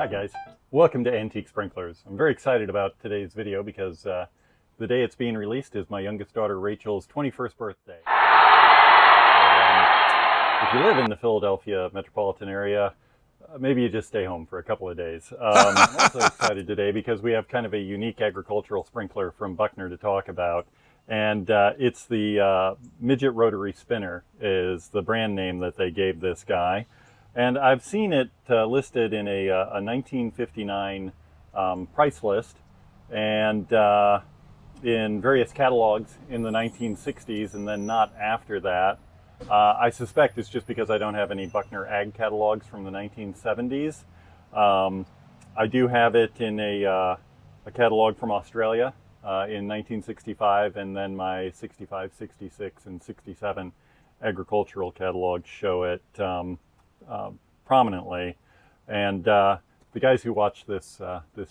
Hi guys, welcome to Antique Sprinklers. I'm very excited about today's video because the day it's being released is my youngest daughter Rachel's 21st birthday. If you live in the Philadelphia metropolitan area, maybe you just stay home for a couple of days. I'm also excited today because we have kind of a unique agricultural sprinkler from Buckner to talk about. And it's the Midget Rotary Spinner is the brand name that they gave this guy. And I've seen it listed in a 1959 price list and in various catalogs in the 1960s and then not after that. I suspect it's just because I don't have any Buckner ag catalogs from the 1970s. I do have it in a catalog from Australia in 1965, and then my 65, 66, and 67 agricultural catalogs show it prominently. And the guys who watch this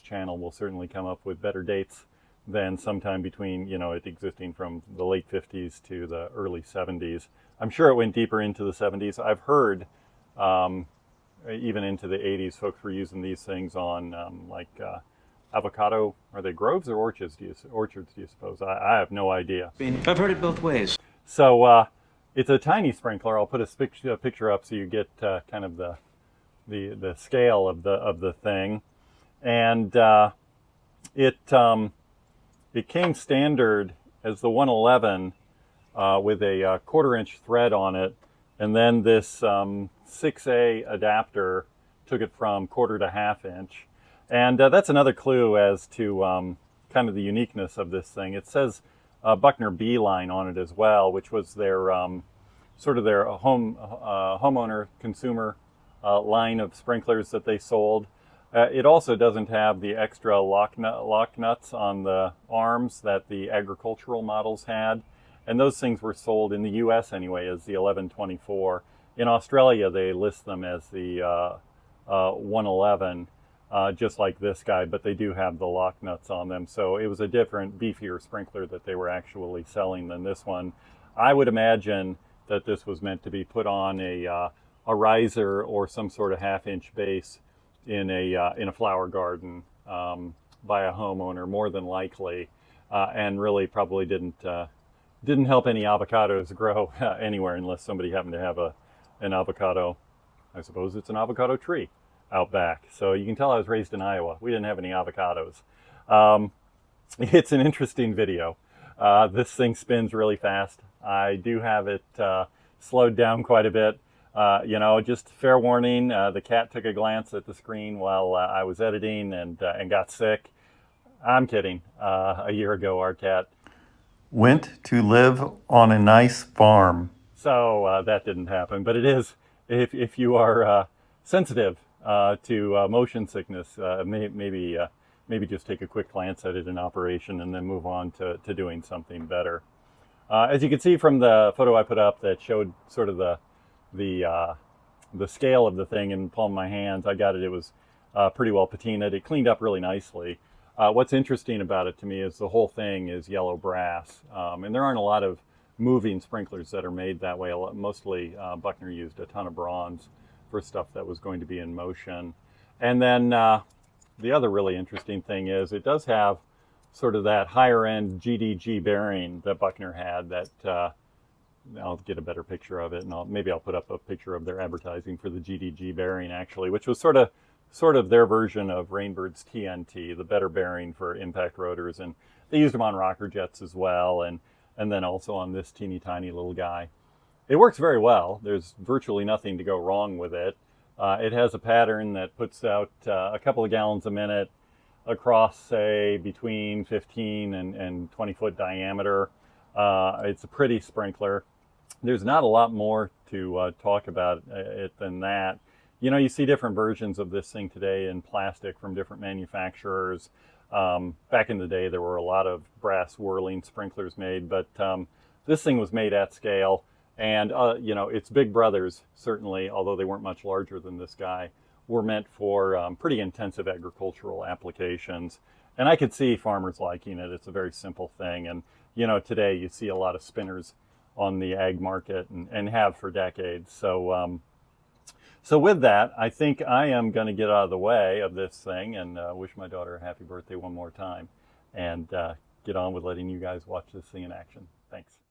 channel will certainly come up with better dates than sometime between, it existing from the late 50s to the early 70s. I'm sure it went deeper into the 70s. I've heard even into the 80s, folks were using these things on avocado. Are they groves or orchards? Do you suppose? I have no idea. I've heard it both ways. So it's a tiny sprinkler. I'll put a picture up so you get kind of the scale of the thing, and it came standard as the 111 with a 1/4 inch thread on it, and then this 6A adapter took it from 1/4 to 1/2 inch. And that's another clue as to kind of the uniqueness of this thing. It says Buckner B line on it as well, which was their sort of their homeowner consumer line of sprinklers that they sold. It also doesn't have the extra lock nuts on the arms that the agricultural models had. And those things were sold in the US anyway as the 1124. In Australia, they list them as the 111, just like this guy, but they do have the lock nuts on them. So it was a different, beefier sprinkler that they were actually selling than this one. I would imagine that this was meant to be put on a riser or some sort of 1/2 inch base in a flower garden by a homeowner, more than likely, and really probably didn't help any avocados grow anywhere unless somebody happened to have an avocado. I suppose it's an avocado tree out back. So you can tell I was raised in Iowa. We didn't have any avocados. It's an interesting video. This thing spins really fast. I do have it slowed down quite a bit. Just fair warning, the cat took a glance at the screen while I was editing and got sick. I'm kidding. A year ago, our cat went to live on a nice farm. So that didn't happen, but it is, if you are sensitive to motion sickness, maybe just take a quick glance at it in operation and then move on to doing something better. As you can see from the photo I put up that showed sort of the scale of the thing in the palm of my hands, I got it. It was pretty well patinaed. It cleaned up really nicely. What's interesting about it to me is the whole thing is yellow brass, and there aren't a lot of moving sprinklers that are made that way. Mostly Buckner used a ton of bronze for stuff that was going to be in motion. And then the other really interesting thing is it does have sort of that higher end GDG bearing that Buckner had that I'll get a better picture of it, and maybe I'll put up a picture of their advertising for the GDG bearing actually, which was sort of their version of Rainbird's TNT, the better bearing for impact rotors, and they used them on rocker jets as well, and then also on this teeny tiny little guy. It works very well. There's virtually nothing to go wrong with it. It has a pattern that puts out a couple of gallons a minute across, say, between 15 and 20 foot diameter. It's a pretty sprinkler. There's not a lot more to talk about it than that. You see different versions of this thing today in plastic from different manufacturers. Back in the day, there were a lot of brass whirling sprinklers made, but this thing was made at scale. And, its big brothers, certainly, although they weren't much larger than this guy, were meant for pretty intensive agricultural applications. And I could see farmers liking it. It's a very simple thing. And, today you see a lot of spinners on the ag market and have for decades. So So with that, I think I am going to get out of the way of this thing and wish my daughter a happy birthday one more time and get on with letting you guys watch this thing in action. Thanks.